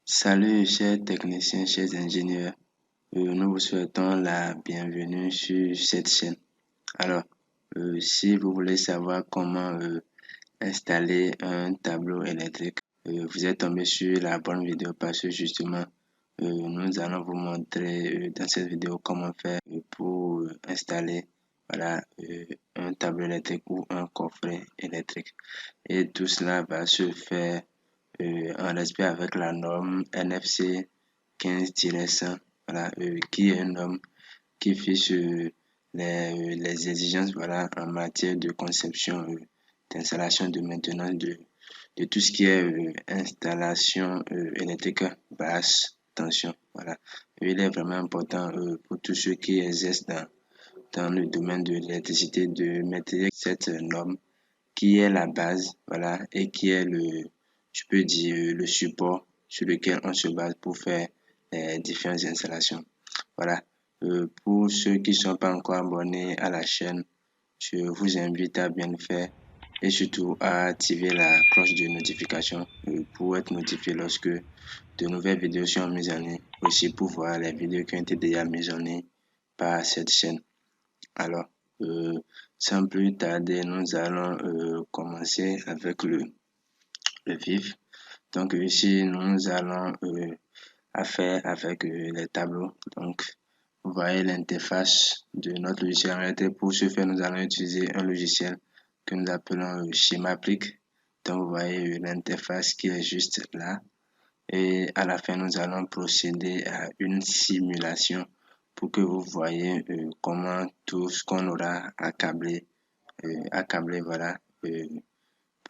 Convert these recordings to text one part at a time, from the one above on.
Salut chers techniciens, chers ingénieurs, nous vous souhaitons la bienvenue sur cette chaîne. Alors, si vous voulez savoir comment installer un tableau électrique, vous êtes tombé sur la bonne vidéo parce que justement, nous allons vous montrer dans cette vidéo comment faire pour installer un tableau électrique ou un coffret électrique. Et tout cela va se faire en respect avec la norme NFC 15-100, qui est une norme qui fiche les exigences en matière de conception, d'installation, de maintenance de tout ce qui est installation électrique basse tension. Il est vraiment important pour tous ceux qui exercent dans le domaine de l'électricité de maîtriser cette norme qui est la base, et qui est je peux dire, le support sur lequel on se base pour faire les différentes installations. Pour ceux qui ne sont pas encore abonnés à la chaîne, je vous invite à bien le faire et surtout à activer la cloche de notification pour être notifié lorsque de nouvelles vidéos sont mises en ligne, aussi pour voir les vidéos qui ont été déjà mises en ligne par cette chaîne. Alors, sans plus tarder, nous allons commencer avec le vif. Donc ici, nous allons faire avec les tableaux. Donc, vous voyez l'interface de notre logiciel. En réalité, pour ce faire, nous allons utiliser un logiciel que nous appelons Schemaplic. Donc, vous voyez l'interface qui est juste là. Et à la fin, nous allons procéder à une simulation pour que vous voyez comment tout ce qu'on aura accablé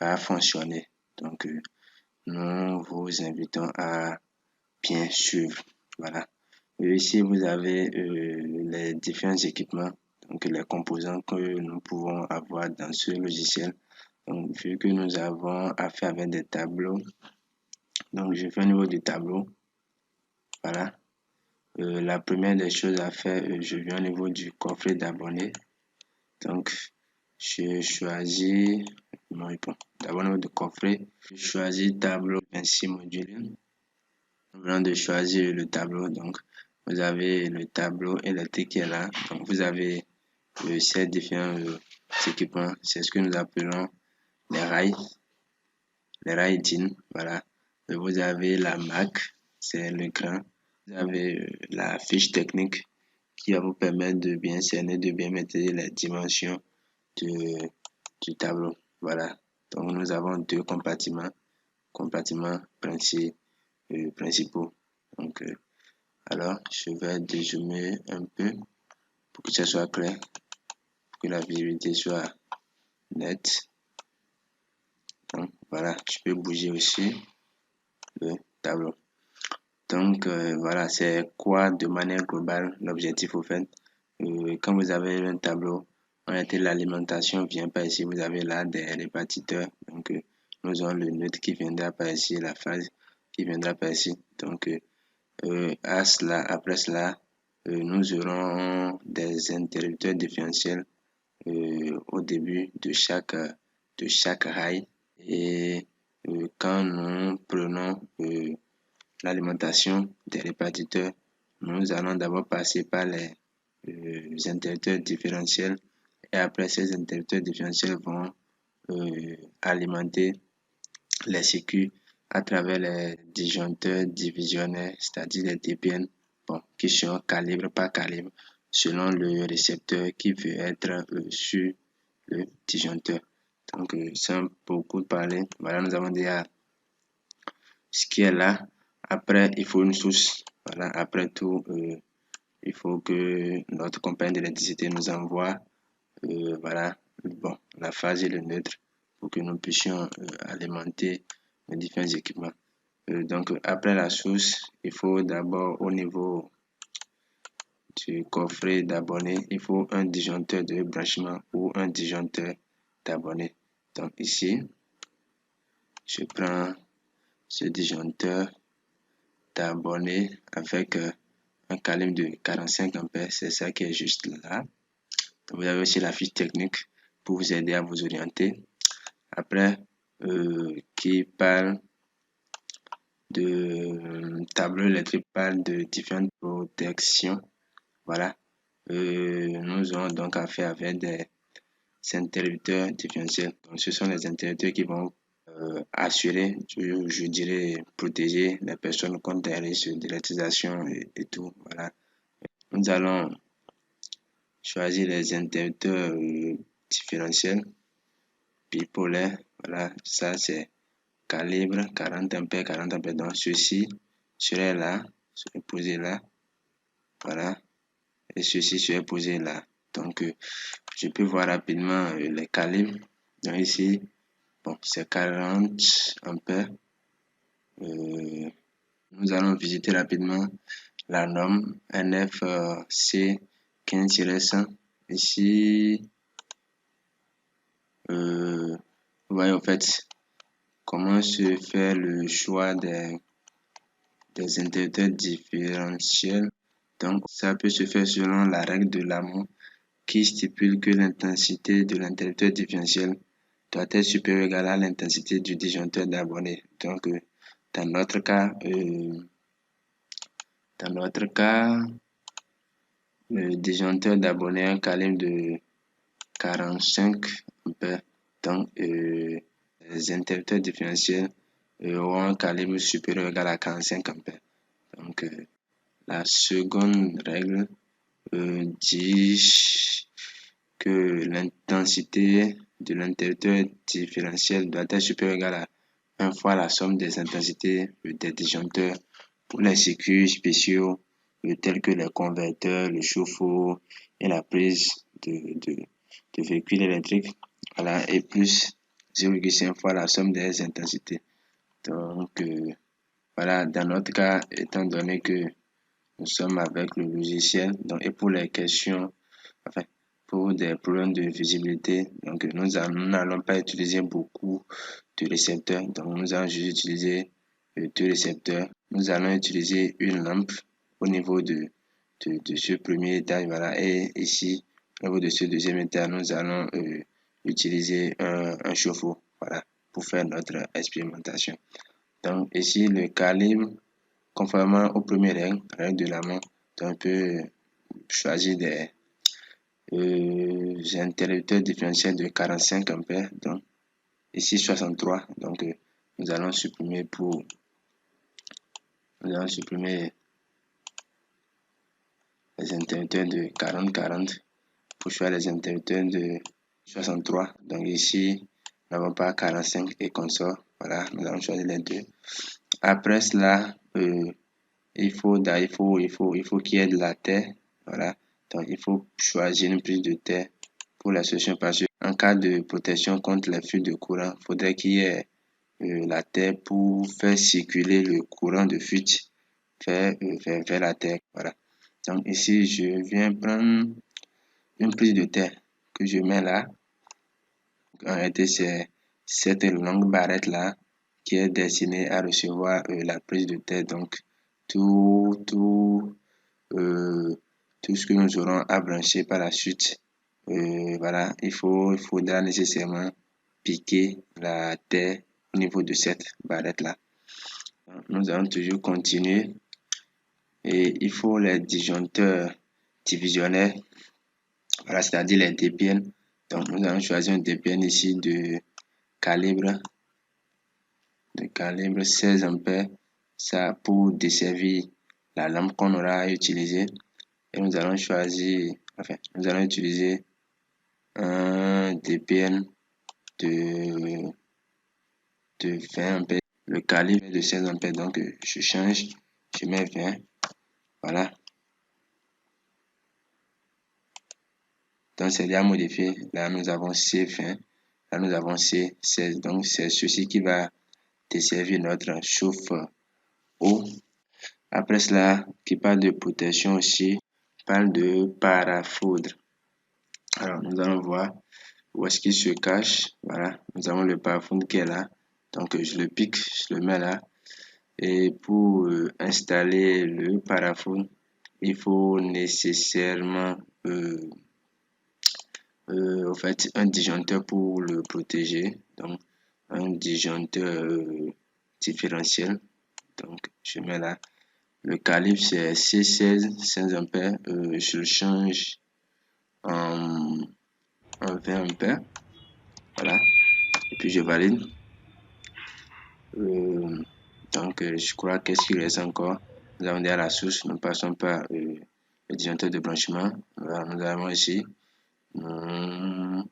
va fonctionner. Donc, nous vous invitons à bien suivre. Ici, vous avez les différents équipements, donc les composants que nous pouvons avoir dans ce logiciel. Donc, vu que nous avons affaire avec des tableaux, donc je fais au niveau du tableau. La première des choses à faire, je viens au niveau du coffret d'abonnés. Donc, je choisis, d'abord au niveau du coffret, je choisis tableau 26 modules. Nous venons de choisir le tableau. Donc, vous avez le tableau électrique qui est là. Donc, vous avez ces différents équipements. C'est ce que nous appelons les rails DIN. Vous avez la MAC, c'est l'écran. Vous avez la fiche technique qui va vous permettre de bien cerner, de bien maîtriser les dimensions du tableau. Donc nous avons deux compartiments principaux. Donc, alors, je vais dézoomer un peu pour que ça soit clair, pour que la visibilité soit nette. Donc, je peux bouger aussi le tableau. Donc, c'est quoi de manière globale l'objectif au fait. Quand vous avez un tableau, en réalité, l'alimentation vient par ici. Vous avez là des répartiteurs. Donc, nous avons le neutre qui viendra par ici, la phase qui viendra par ici. Donc, après cela, nous aurons des interrupteurs différentiels au début de chaque rail. Et quand nous prenons l'alimentation des répartiteurs, nous allons d'abord passer par les interrupteurs différentiels et après ces interrupteurs différentiels vont alimenter les circuits à travers les disjoncteurs divisionnaires, c'est-à-dire les DPN, qui sont calibre par calibre selon le récepteur qui veut être sur le disjoncteur. Donc, sans beaucoup parler, nous avons déjà ce qui est là. Après, il faut une source. Après tout, il faut que notre compagnie d'électricité nous envoie la phase et le neutre pour que nous puissions alimenter les différents équipements. Donc, après la source, il faut d'abord au niveau du coffret d'abonnés, il faut un disjoncteur de branchement ou un disjoncteur d'abonnés. Donc ici, je prends ce disjoncteur d'abonnés avec un calibre de 45 ampères, c'est ça qui est juste là. Donc, vous avez aussi la fiche technique pour vous aider à vous orienter. Après, qui parle de tableau électrique parle de différentes protections. Voilà. Nous aurons donc affaire avec des interrupteurs différentiels. Donc, ce sont les interrupteurs qui vont assurer, je dirais, protéger les personnes contre des risques d'électrisation et tout. Voilà. Nous allons choisir les interrupteurs différentiels bipolaires. Voilà, ça c'est calibre 40 ampères, 40 ampères. Donc ceci serait là, serait posé là. Voilà. Et ceci serait posé là. Donc je peux voir rapidement les calibres. Donc ici, bon, c'est 40 ampères. Nous allons visiter rapidement la norme NFC 15-100. Ici, vous voyez en fait comment se fait le choix des interrupteurs différentiels. Donc, ça peut se faire selon la règle de Lamont qui stipule que l'intensité de l'interrupteur différentiel doit être supérieure ou égale à l'intensité du disjoncteur d'abonnés. Donc, dans notre cas, le disjoncteur d'abonnés a un calibre de 45 ampères. Donc, les interrupteurs différentiels auront un calibre supérieur ou égal à 45 ampères. Donc, la seconde règle dit que l'intensité de l'interrupteur différentiel doit être supérieure ou égale à 1 fois la somme des intensités des disjoncteurs pour les circuits spéciaux tels que les converteurs, le chauffe-eau et la prise de véhicules électriques. Voilà, et plus 0,5 fois la somme des intensités. Donc, voilà, dans notre cas, étant donné que nous sommes avec le logiciel, donc, et pour les questions, enfin, pour des problèmes de visibilité, donc nous n'allons pas utiliser beaucoup de récepteurs, donc nous allons juste utiliser deux récepteurs. Nous allons utiliser une lampe au niveau de ce premier étage, voilà, et ici, au niveau de ce deuxième étage, nous allons utiliser un chauffe-eau, voilà, pour faire notre expérimentation. Donc ici, le calibre, conformément aux premières règles de Lamont, donc on peut choisir des interrupteurs différentiels de 45 ampères, donc ici 63, donc nous allons supprimer les interrupteurs de 40-40 pour choisir les interrupteurs de 63. Donc ici, nous n'avons pas 45 et consort. Voilà, nous allons choisir les deux. Après cela, il faut qu'il y ait de la terre. Voilà, donc il faut choisir une prise de terre pour la solution parce qu'en cas de protection contre les fuites de courant, il faudrait qu'il y ait la terre pour faire circuler le courant de fuite vers la terre. Voilà. Donc ici, je viens prendre une prise de terre que je mets là. En réalité, c'est cette longue barrette là qui est destinée à recevoir la prise de terre. Donc, tout ce que nous aurons à brancher par la suite, voilà, il faudra nécessairement piquer la terre au niveau de cette barrette là. Nous allons toujours continuer et il faut les disjoncteurs divisionnaires, voilà, c'est-à-dire les DPN. Donc nous allons choisir un DPN ici de calibre 16 ampères, ça pour desservir la lampe qu'on aura à utiliser. Et nous allons choisir, enfin, nous allons utiliser un DPN de 20 ampères, le calibre de 16 ampères, donc je change, je mets 20, voilà. Donc c'est déjà modifié, là nous avons C20, là nous avons C16, donc c'est ceci qui va desservir notre chauffe-eau. Après cela, qui parle de protection aussi, parle de parafoudre. Alors nous allons voir où est-ce qu'il se cache. Voilà, nous avons le parafoudre qui est là. Donc je le pique, je le mets là. Et pour installer le parafoudre, il faut nécessairement en fait un disjoncteur pour le protéger. Donc un disjoncteur différentiel. Donc je mets là. Le calibre, c'est C16 16 ampères. Je le change en 20 ampères. Voilà. Et puis, je valide. Je crois qu'est-ce qu'il reste encore. Nous avons déjà la source. Nous passons par le disjoncteur de branchement. Voilà, nous avons ici. Nous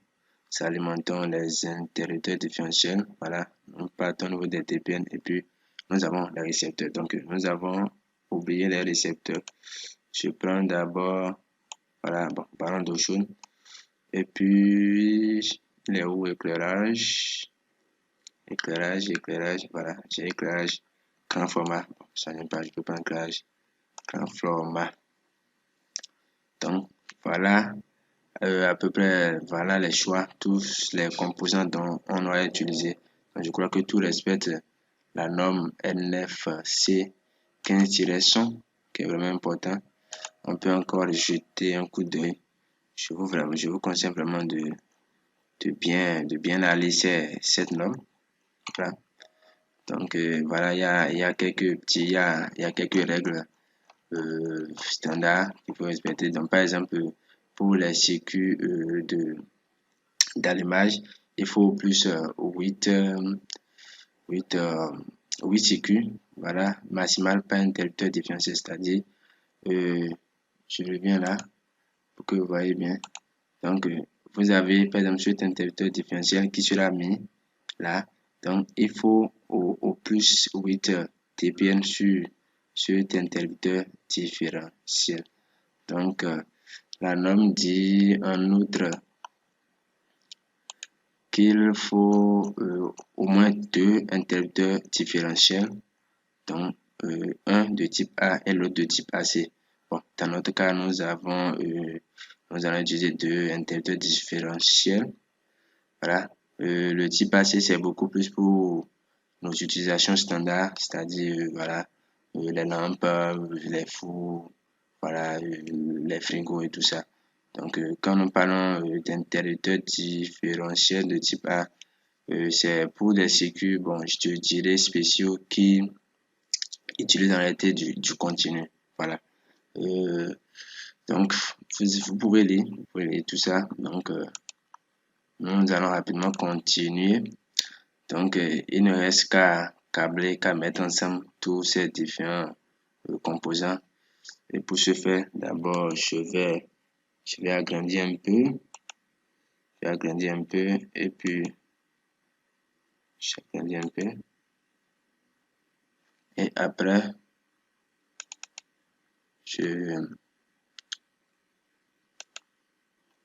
alimentons les interrupteurs différentiels. Voilà. Nous partons au niveau des TPN. Et puis, nous avons les récepteurs. Donc, nous avons oublié les récepteurs. Je prends d'abord, voilà, bon, parlons d'eau chaude. Et puis, les hauts éclairage. Éclairage, voilà, j'ai éclairage grand format. Bon, ça n'aime pas, je peux prendre éclairage grand format. Donc, voilà, à peu près, voilà les choix, tous les composants dont on aurait utilisé. Donc, je crois que tout respecte la norme N9C 15-100, qui est vraiment important. On peut encore jeter un coup d'œil. Je vous conseille vraiment de bien analyser cette norme. Voilà. Donc voilà, il y a quelques règles standards qu'il faut respecter. Donc par exemple, pour les circuits d'allumage, il faut au plus 8 circuits, voilà, maximal par interrupteur différentiel, c'est-à-dire, je reviens là pour que vous voyez bien. Donc, vous avez par exemple cet interrupteur différentiel qui sera mis là. Donc, il faut au plus 8 TPN sur cet interrupteur différentiel. Donc, la norme dit en outre qu'il faut au moins 2 interrupteurs différentiels, donc un de type A et l'autre de type AC. Bon, dans notre cas, nous allons utiliser 2 interrupteurs différentiels. Voilà. Le type AC, c'est beaucoup plus pour nos utilisations standards, c'est-à-dire voilà, les lampes, les fours, voilà, les frigos et tout ça. Donc, quand nous parlons d'interrupteurs différentiels de type A, c'est pour des circuits, bon, je te dirais spéciaux qui utilisent en réalité du continu. Voilà. Donc, vous pouvez lire tout ça. Donc, nous allons rapidement continuer. Donc, il ne reste qu'à câbler, qu'à mettre ensemble tous ces différents composants. Et pour ce faire, d'abord, je vais agrandir un peu. Je vais agrandir un peu et puis j'agrandis un peu. Et après,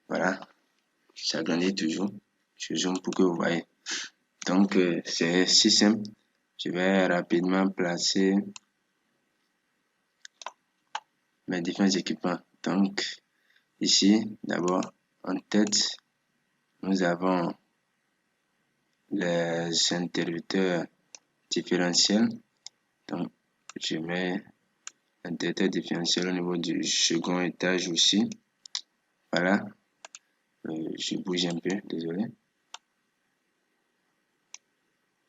voilà, j'agrandis toujours. Je zoome pour que vous voyez. Donc, c'est si simple. Je vais rapidement placer mes différents équipements. Donc, ici, d'abord, en tête, nous avons les interrupteurs différentiels. Donc, je mets l'interrupteur différentiel au niveau du second étage aussi. Voilà. Je bouge un peu, désolé.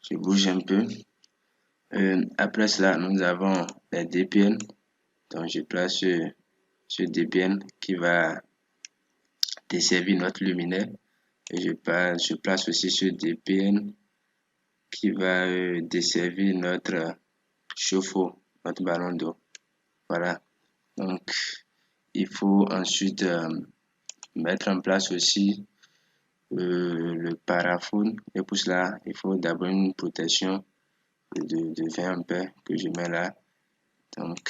Je bouge un peu. Après cela, nous avons les DPN. Donc, je place ce DPN qui va desservir notre luminaire. Et je place aussi ce DPN qui va desservir notre chauffe-eau, notre ballon d'eau. Voilà. Donc, il faut ensuite mettre en place aussi le paraphone. Et pour cela, il faut d'abord une protection de 20 ampères que je mets là. Donc,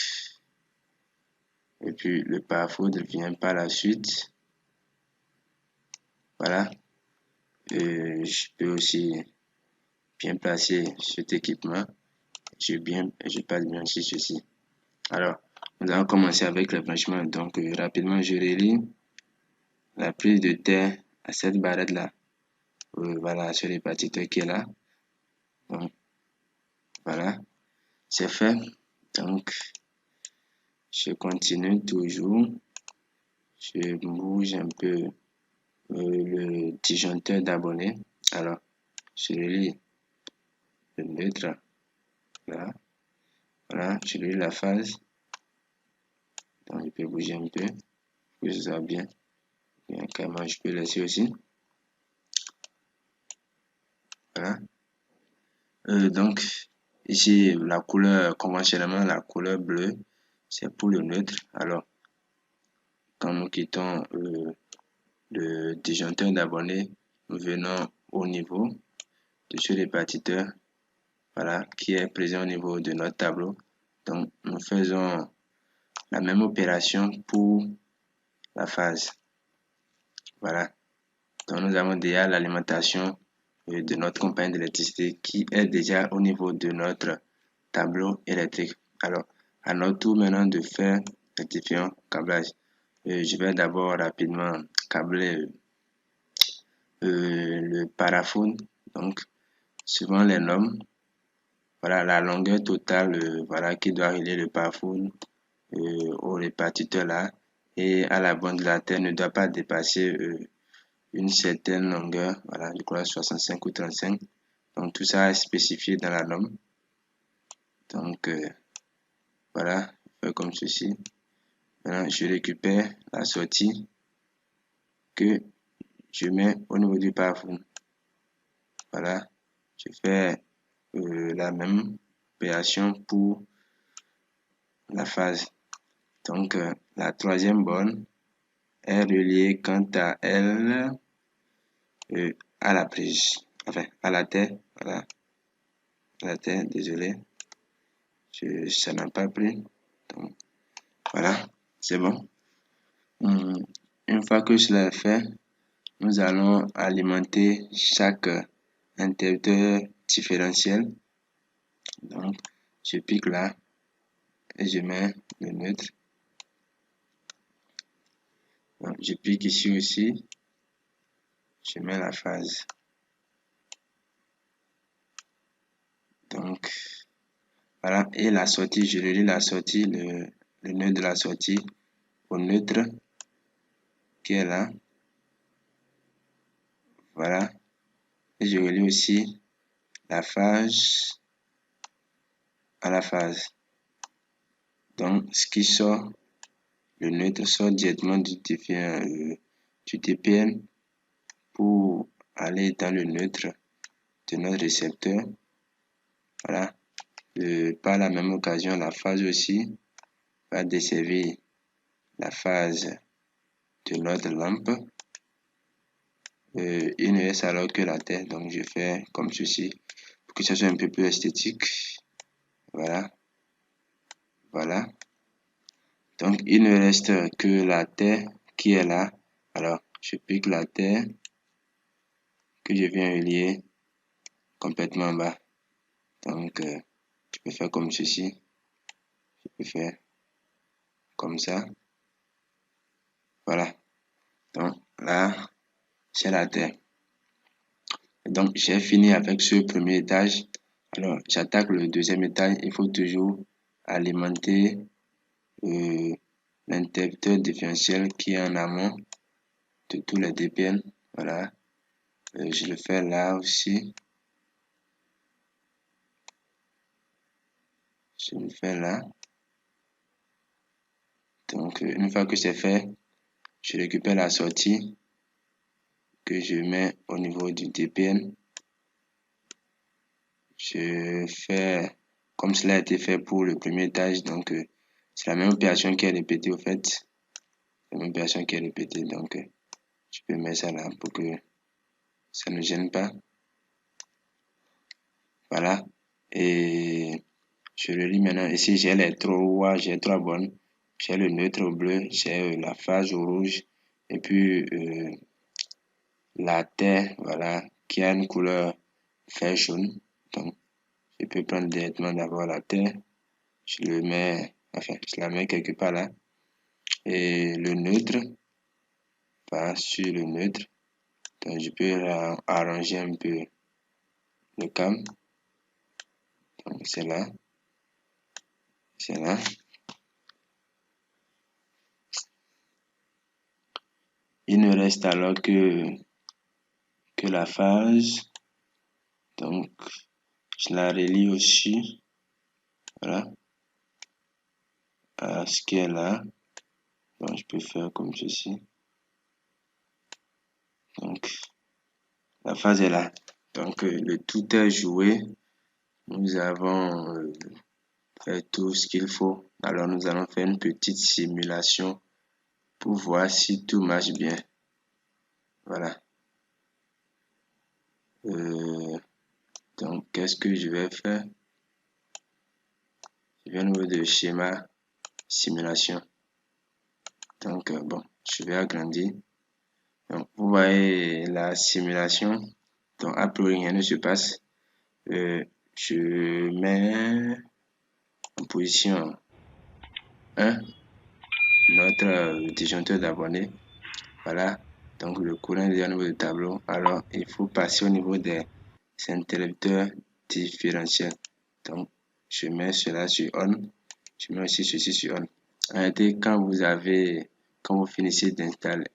et puis le paraphone vient par la suite. Voilà. Je peux aussi bien placer cet équipement. Je passe bien aussi ceci. Alors, nous allons commencer avec le branchement. Donc, rapidement, je relie la prise de terre à cette barrette là. Voilà, sur les répartiteur qui est là. Donc, voilà, c'est fait. Donc, je continue toujours. Je bouge un peu le disjoncteur d'abonnés. Alors, je relie le neutre là. Voilà, je relie la phase. Donc, je peux bouger un peu pour que ce soit bien. Bien, carrément, je peux laisser aussi. Voilà. Donc, ici, la couleur, conventionnellement, la couleur bleue, c'est pour le neutre. Alors, quand nous quittons le disjoncteur d'abonnés, nous venons au niveau de ce répartiteur, voilà, qui est présent au niveau de notre tableau. Donc, nous faisons la même opération pour la phase. Voilà. Donc, nous avons déjà l'alimentation de notre compagnie d'électricité qui est déjà au niveau de notre tableau électrique. Alors, à notre tour maintenant de faire les différents câblages. Je vais d'abord rapidement câbler le paraphone. Donc, suivant les normes, voilà la longueur totale voilà, qui doit relier le paraphone au répartiteur là. Et à la bande de la terre ne doit pas dépasser une certaine longueur, voilà, je crois 65 ou 35. Donc, tout ça est spécifié dans la norme. Donc, voilà, comme ceci. Maintenant, je récupère la sortie que je mets au niveau du paraphone. Voilà, je fais la même opération pour la phase. Donc, la troisième borne est reliée quant à elle à la prise, enfin à la terre, voilà, à la terre, désolé, ça n'a pas pris. Donc, voilà, c'est bon. Une fois que cela est fait, nous allons alimenter chaque interrupteur différentiel. Donc, je pique là et je mets le neutre. Donc, je pique ici aussi, je mets la phase. Donc, voilà, et la sortie, je relie la sortie, le nœud de la sortie au neutre qui est là. Voilà, et je relie aussi la phase à la phase. Donc, ce qui sort, le neutre sort directement du TPN pour aller dans le neutre de notre récepteur. Voilà. Par la même occasion, la phase aussi va desservir la phase de notre lampe. Il ne reste alors que la terre, donc je fais comme ceci pour que ça soit un peu plus esthétique. Voilà. Voilà. Donc il ne reste que la terre qui est là. Alors je pique la terre que je viens relier complètement en bas. Donc je peux faire comme ceci. Je peux faire comme ça. Voilà. Donc là, c'est la terre. Donc, j'ai fini avec ce premier étage. Alors, j'attaque le deuxième étage. Il faut toujours alimenter l'interrupteur différentiel qui est en amont de tous les DPN. Voilà. Je le fais là aussi. Je le fais là. Donc, une fois que c'est fait, je récupère la sortie que je mets au niveau du DPN. Je fais comme cela a été fait pour le premier étage. Donc, c'est la même opération qui est répétée au fait. La même opération qui est répétée. Donc, je peux mettre ça là pour que ça ne gêne pas. Voilà. Et je le lis maintenant. Ici, j'ai les trois bornes. J'ai le neutre au bleu, j'ai la phase au rouge. Et puis, la terre, voilà, qui a une couleur vert jaune. Donc, je peux prendre directement d'abord la terre. Je le mets, enfin, je la mets quelque part là. Et le neutre, passe sur le neutre. Donc, je peux arranger un peu le cam. Donc, c'est là. C'est là. Il ne reste alors que la phase. Donc, je la relie aussi. Voilà. À ce qui est là. Donc, je peux faire comme ceci. Donc, la phase est là. Donc, le tout est joué. Nous avons fait tout ce qu'il faut. Alors, nous allons faire une petite simulation pour voir si tout marche bien. Voilà. Donc, qu'est-ce que je vais faire? Je vais au niveau de schéma simulation. Donc, bon, je vais agrandir. Donc, vous voyez la simulation. Donc, a priori, rien ne se passe. Je mets en position 1 notre disjoncteur d'abonnés. Voilà. Donc, le courant est au niveau du tableau. Alors, il faut passer au niveau des interrupteurs différentiels. Donc, je mets cela sur on. Je mets aussi ceci sur on. Arrêtez quand vous finissez d'installer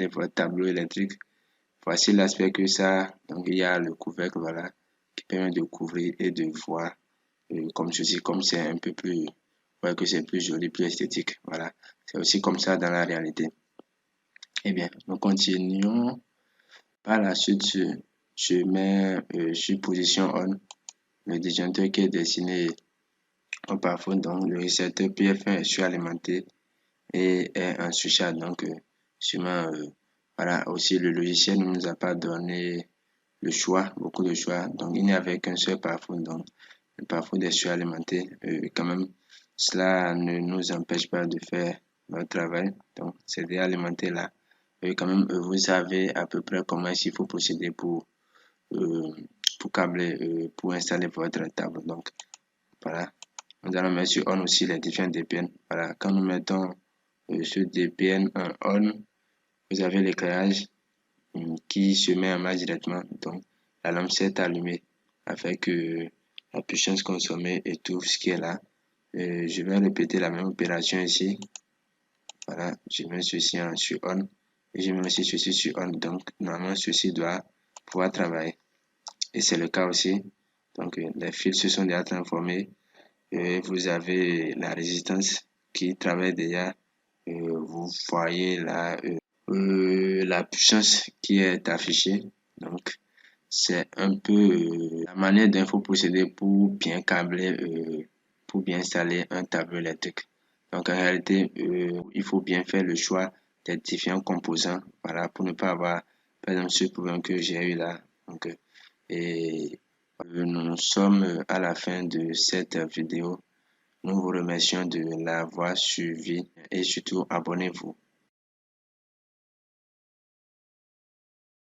votre tableau électrique. Voici l'aspect que ça. Donc, il y a le couvercle, voilà, qui permet de couvrir et de voir comme ceci, comme c'est un peu plus, ouais, que c'est plus joli, plus esthétique. Voilà. C'est aussi comme ça dans la réalité. Eh bien, nous continuons. Par la suite, je mets sur position on le disjoncteur qui est destiné au pare-feu. Donc, le récepteur PF1 est suralimenté et est en surcharge. Donc, sûrement, voilà, aussi le logiciel ne nous a pas donné le choix, beaucoup de choix. Donc, il n'y avait qu'un seul pare-feu. Donc, le pare-feu est suralimenté. Quand même, cela ne nous empêche pas de faire notre travail. Donc, c'est alimenté là. Quand même, vous savez à peu près comment il faut procéder euh, pour câbler, pour installer votre table. Donc, voilà. Nous allons mettre sur on aussi les différents DPN. Voilà. Quand nous mettons ce DPN en on, vous avez l'éclairage qui se met en marche directement. Donc, la lampe s'est allumée avec la puissance consommée et tout ce qui est là. Je vais répéter la même opération ici. Voilà, je mets ceci sur on et je mets aussi ceci sur on. Donc, normalement, ceci doit pouvoir travailler. Et c'est le cas aussi. Donc, les fils se sont déjà transformés. Vous avez la résistance qui travaille déjà. Vous voyez là la puissance qui est affichée. Donc, c'est un peu la manière dont il faut procéder pour bien câbler, pour bien installer un tableau électrique. Donc, en réalité, il faut bien faire le choix des différents composants, voilà, pour ne pas avoir, par exemple, ce problème que j'ai eu là. Donc, et nous sommes à la fin de cette vidéo. Nous vous remercions de l'avoir suivi et surtout abonnez-vous.